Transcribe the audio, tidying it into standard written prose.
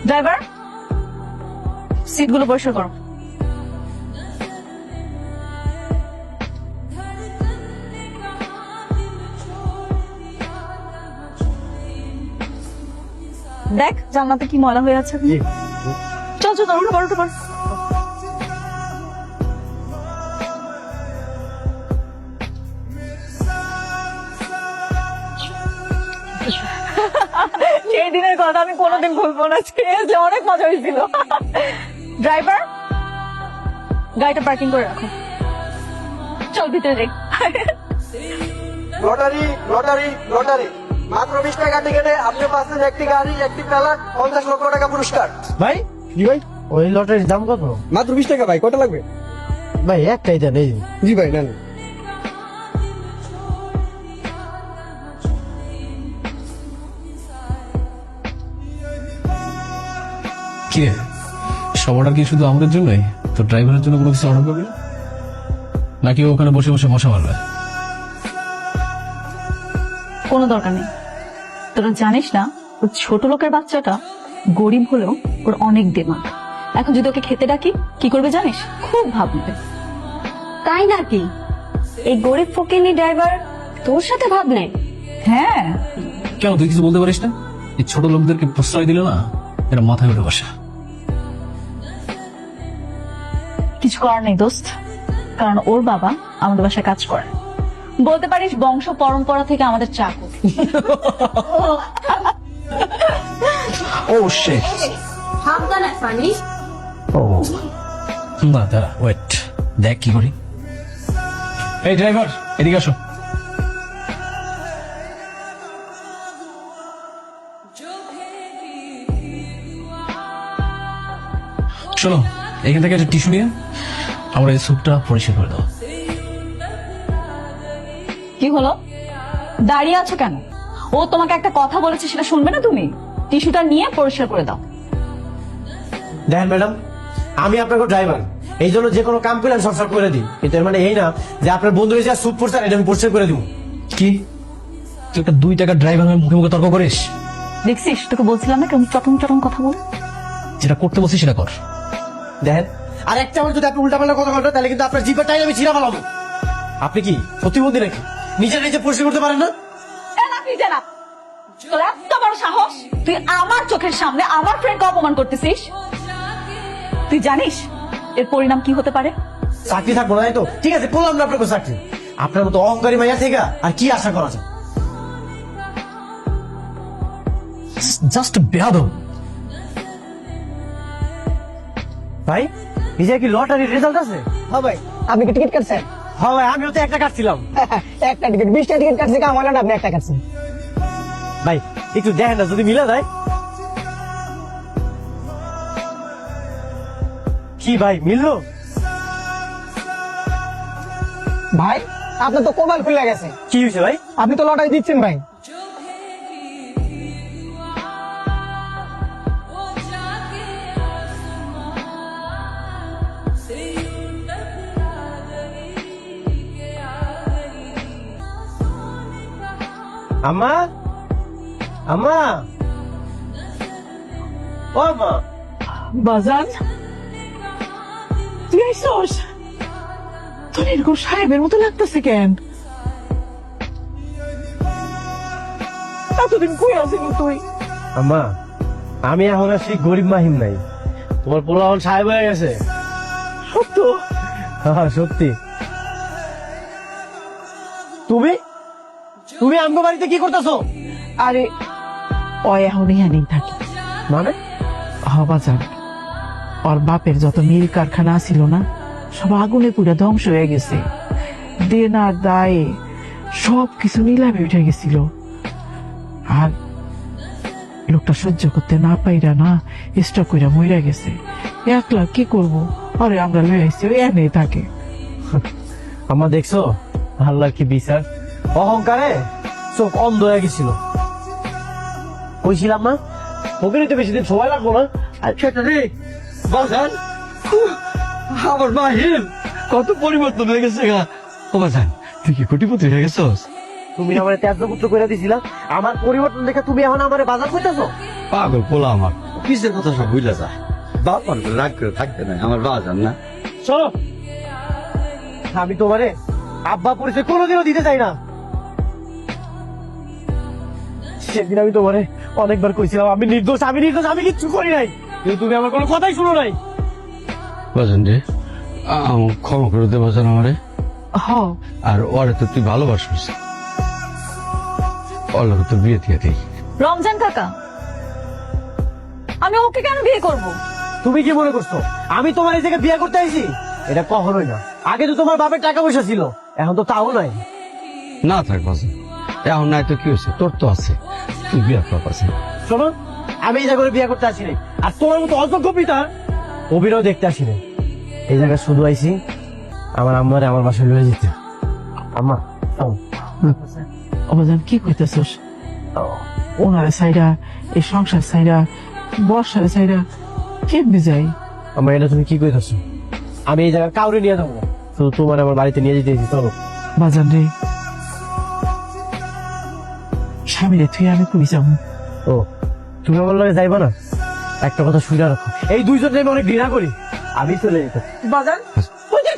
Driver, সিটগুলো পরিষ্কার করো। দেখ জানলাতে কি ময়লা হয়ে আছে। চল চল উঠে পড়, উঠে পড়। সেই দিনের কথা আমি কোনোদিন ভুলবো না, সিরিয়াসলি অনেক মজা হয়েছিল। ড্রাইভার, গাড়িটা পার্কিং করে রাখো, চল ভিতরে যাই। লটারি লটারি লটারি, মাত্র 20 টাকা টিকেটে আপনি পাচ্ছেন একটি গাড়ি, একটি প্যালাট, 50 লক্ষ টাকা পুরস্কার। ভাই জি ভাই, ওই লটারির দাম কত? মাত্র 20 টাকা ভাই, কটা লাগবে? ভাই একটাই দেন। এই জি ভাই, নেন। কি রে, সব অর্ডার কি শুধু আমাদের জন্যই? তো ড্রাইভারের জন্য কোনো কিছু অর্ডার করবি না? নাকি ও ওখানে বসে বসে মশা মারবে? কোনো দরকার নেই, তোরা জানিস না ওর ছোট লোকের বাচ্চাটা গরিব হলেও ওর অনেক দিমাগ। এখন যদি ওকে খেতে ডাকি কি করবে জানিস? খুব ভাববে। তাই নাকি? এই গরিব ফকিনি ড্রাইভার তোর সাথে ভাব নেই? হ্যাঁ, কেন তুই কিছু বলতে পারিস না? এই ছোট লোকদেরকে প্রশ্রয় দিলে না এরা মাথায় উঠে বসে। কিছু করার নেই দোস্ত, কারণ ওর বাবা আমাদের বাসায় কাজ করে। বলতে পারিস বংশ পরম্পরা থেকে আমাদের চাকর। ও শিট। সাবধানে ফানি। ও না, দাঁড়া, ওয়েট, দেখ কি করি। এই ড্রাইভার, এদিকে আসো। শোনো, এখান থেকে একটা টিস্যু নিয়ে আমরা এই স্যুপটা পরিষ্কার করে দাও। কি হলো, দাঁড়িয়ে আছো কেন? ও তোমাকে একটা কথা বলেছে, সেটা শুনবে না তুমি? টিস্যুটা নিয়ে পরিষ্কার করে দাও। দেখেন ম্যাডাম, আমি আপনাকে ড্রাইভার, এই জন্য যে কোনো কাম করলে আমি সব করে দিই, কিন্তু এর মানে এই না যে আপনার বন্ধু যা স্যুপ পড়ছে এটা আমি পরিষ্কার করে দিব। কি তুই একটা 2 টাকার ড্রাইভার হয়ে মুখে মুখে তর্ক করিস? দেখছিস, তোকে বলছিলাম না কেমন চটং চটং কথা বল। যেটা করতে বলছিস সেটা কর। দেখেন, আর একটা বার যদি আপনি উল্টাপাল্টা কথা বলেন তাহলে কিন্তু আপনার জিপের টাইম আমি ছিঁড়া ফেলাবো। আপনি কি প্রতিবন্ধী নাকি? নিজে পরিষ্কার করতে পারেন না? তোর এত বড় সাহস, তুই আমার চোখের সামনে আমার ফ্রেন্ডকে অপমান করতেছিস? তুই জানিস এর পরিণাম কি হতে পারে? চাকরি থাকবো না, তাই তো? ঠিক আছে, করলাম না আপনাকে চাকরি। আপনার মতো অহংকারী মাইয়া থেকে আর কি আশা করা যায়? জাস্ট বেয়াদব। ভাই, নিজে কি লটারির রেজাল্ট আছে? হ্যাঁ ভাই, আপনি কি টিকিট কাটছেন? হ্যাঁ ভাই, আমিও তো একটা কাটছিলাম। একটা টিকিট, 20টা টিকিট কাটছে, কাম হলো না, আপনি একটা কাটছেন। ভাই একটু দেখেন না, যদি মিলে যায়। কি ভাই, মিললো? ভাই, আপনার তো কপাল খুলে গেছে। কি হয়েছে ভাই? আপনি তো লটারি দিচ্ছেন ভাই। আম্মা, আম্মা, ও মা। বাজান, তুই আইসস? তোর এরকম সাহেবের মতো লাগতেছে কেন? এতদিন কই আসিনি তুই? আম্মা, আমি এখন আর সেই গরিব মাহিম নাই। তোমার পোলা এখন সাহেব হয়ে গেছে। সত্য? হ্যাঁ সত্যি। তুমি তুমি আমগো বাড়িতে কি করতেছো? আরে ও এখন এখানেই থাকে। মানে? বাজান, ওর বাপের যত মিল কারখানা ছিল না, সব আগুনে পুরো ধ্বংস হয়ে গেছে। দেনার দায়ে সব কিছু নিলামে উঠে গেছিল। আর লোকটা সহ্য করতে না পাইরা না স্টক কইরা মইরা গেছে। একলা কি করব? আরে আমরা লয়ে আইছি, ওই এনেই থাকে। আমার দেখছো আল্লাহর কি বিচার, অহংকারে চোখ অন্ধ হয়ে গেছিল। কইছিলাম না ওকে নিতে বেশি দিন সময় লাগবো না। সেটা রে বাজান, আমার মাহিম কত পরিবর্তন হয়ে গেছে গা। ও বাজান, তুই কি কোটিপতি হয়ে গেছস? তুমি আমার ত্যাজ্য পুত্র করে দিছিলা, আমার পরিবর্তন দেখে তুমি এখন আমার বাজার করতেছো? পাগল পোলা আমার। কিসের কথা সব বুঝলা যা বাপ রাগ করে থাকতে নাই আমার বাজার না। শোনো, আমি তোমারে আব্বা পরিচয় কোনোদিনও দিতে চাই না। সেদিন আমি তোমারে অনেকবার কইছিলাম আমি নির্দোষ, আমি কিচ্ছু করি নাই, কিন্তু তুমি আমার কোনো কথাই শুনো নাই। বাজান রে আমার ক্ষমা করে দে বাজান আমারে। হ আর ওরে তো তুই ভালোবাসিস, ওর লগে তোর বিয়ে দিয়ে দিই। রমজান কাকা, আমি ওকে কেন বিয়ে করব? তুমি কি মনে করছো আমি তোমার এই জায়গায় বিয়ে করতে আইছি? এটা কখনোই না। আগে তো তোমার বাপের টাকা পয়সা ছিল, এখন তো তাও নাই। না থাক বাজান, এখন নাই তো কি হয়েছে, তোর তো আছে, তুই বিয়ে কর বাজান। শোনো, আমি এই জায়গায় বিয়ে করতে আসি নাই, আর তোমার মতো অযোগ্য পিতার অভিনয় দেখতে আসি নাই। এই জায়গায় শুধু আইছি আমার আম্মারে আমার বাসায় লয়ে যেতে। আম্মা চলো। অবাজান কি কইতেছস? ওনারে সাইডা, এই সংসার সাইডা, বর্ষার সাইডা কেমনি যাই? আমার এটা তুমি কি কইতেছো? আমি এই জায়গায় কাউরে নিয়ে যাবো না, শুধু তোমার আমার বাড়িতে নিয়ে যেতে এসেছি। চলো। বাজান রে, স্বামীরে তুই আমি কই যাবো? ও, তুমি আমার লগে যাইবা না? একটা কথা শুনে রাখো, এই দুইজনকে আমি অনেক ঘৃণা করি। আমি চলে যেতে। বাজান বাজান